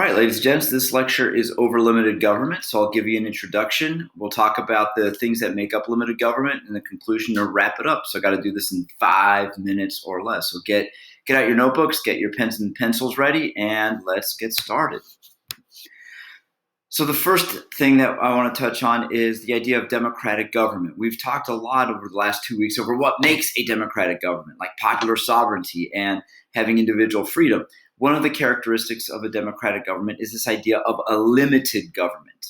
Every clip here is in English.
right, ladies and gents, this lecture is over limited government, so I'll give you an introduction. We'll talk about the things that make up limited government and the conclusion to wrap it up. So I got to do this in 5 minutes or less. So get out your notebooks, get your pens and pencils ready, and let's get started. So the first thing that I want to touch on is the idea of democratic government. We've talked a lot over the last 2 weeks over what makes a democratic government, like popular sovereignty and having individual freedom. One of the characteristics of a democratic government is this idea of a limited government.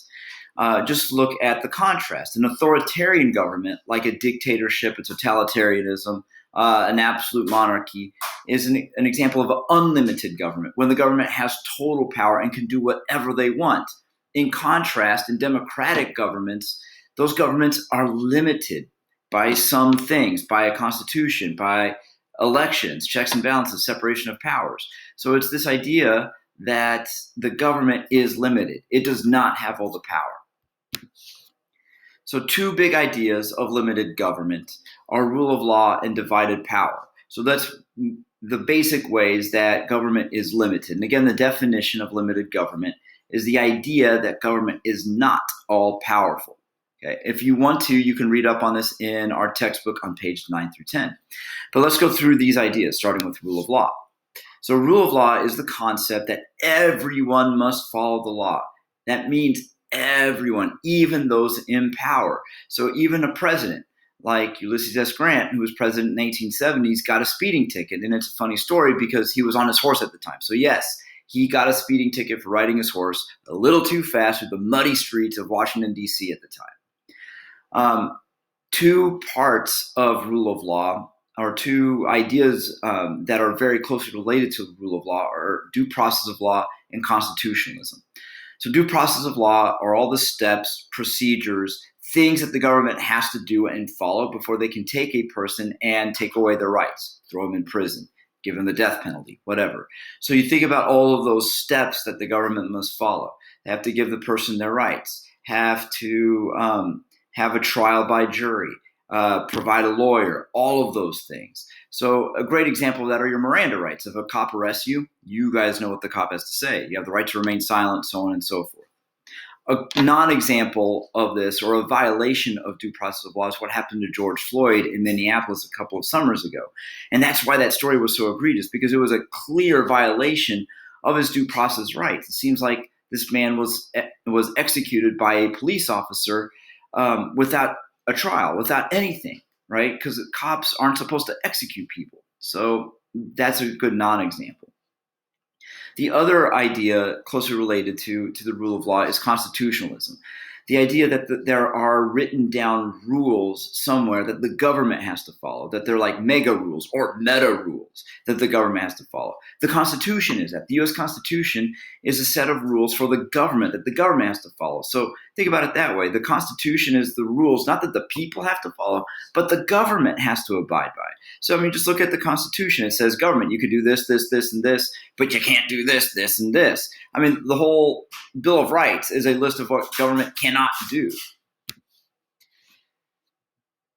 Just look at the contrast. An authoritarian government, like a dictatorship, a totalitarianism, an absolute monarchy, is an example of an unlimited government, when the government has total power and can do whatever they want. In contrast, in democratic governments, those governments are limited by some things, by a constitution, by elections, checks and balances, separation of powers. So it's this idea that the government is limited. It does not have all the power. So two big ideas of limited government are rule of law and divided power. So that's the basic ways that government is limited. And again, the definition of limited government is the idea that government is not all powerful. Okay. If you want to, you can read up on this in our textbook on page 9 through 10. But let's go through these ideas, starting with rule of law. So rule of law is the concept that everyone must follow the law. That means everyone, even those in power. So even a president like Ulysses S. Grant, who was president in the 1870s, got a speeding ticket. And it's a funny story because he was on his horse at the time. So yes, he got a speeding ticket for riding his horse a little too fast through the muddy streets of Washington, D.C. at the time. Two parts of rule of law, or two ideas that are very closely related to the rule of law, are due process of law and constitutionalism. So due process of law are all the steps, procedures, things that the government has to do and follow before they can take a person and take away their rights, throw them in prison, give them the death penalty, whatever. So you think about all of those steps that the government must follow. They have to give the person their rights, have to have a trial by jury, provide a lawyer, all of those things. So a great example of that are your Miranda rights. If a cop arrests you, you guys know what the cop has to say. You have the right to remain silent, so on and so forth. A non-example of this, or a violation of due process of law, is what happened to George Floyd in Minneapolis a couple of summers ago. And that's why that story was so egregious, because it was a clear violation of his due process rights. It seems like this man was executed by a police officer without a trial, without anything, right? Because cops aren't supposed to execute people. So that's a good non-example. The other idea closely related to the rule of law is constitutionalism. The idea that there are written down rules somewhere that the government has to follow, that they're like mega rules or meta rules that the government has to follow. The Constitution is that. The U.S. Constitution is a set of rules for the government that the government has to follow. So think about it that way. The Constitution is the rules, not that the people have to follow, but the government has to abide by. So, I mean, just look at the Constitution. It says government, you can do this, this, this, and this, but you can't do this, this, and this. I mean, the whole Bill of Rights is a list of what government cannot do.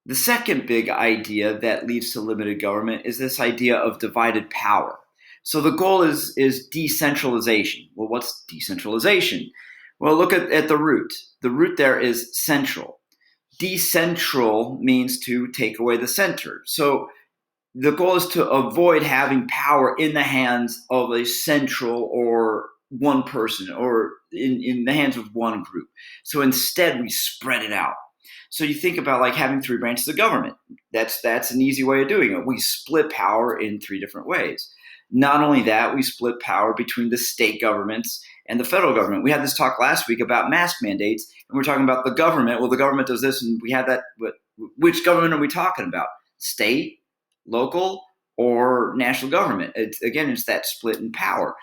The second big idea that leads to limited government is this idea of divided power. So the goal is decentralization. Well, what's decentralization? Well, look at the root. The root there is central. Decentral means to take away the center. So the goal is to avoid having power in the hands of a central or one person, or in the hands of one group. So instead, we spread it out. So you think about like having 3 branches of government. That's an easy way of doing it. We split power in 3 different ways. Not only that, we split power between the state governments and the federal government. We had this talk last week about mask mandates, and we're talking about the government. Well, the government does this, and we had that. But which government are we talking about? State, local, or national government? It's that split in power.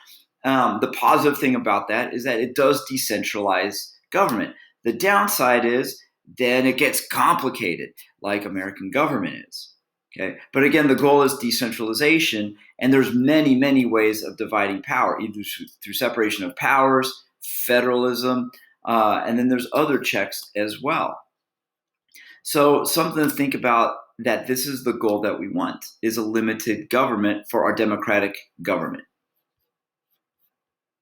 The positive thing about that is that it does decentralize government. The downside is then it gets complicated, like American government is. Okay, but again, the goal is decentralization, and there's many, many ways of dividing power, either through separation of powers, federalism, and then there's other checks as well. So something to think about, that this is the goal that we want, is a limited government for our democratic government.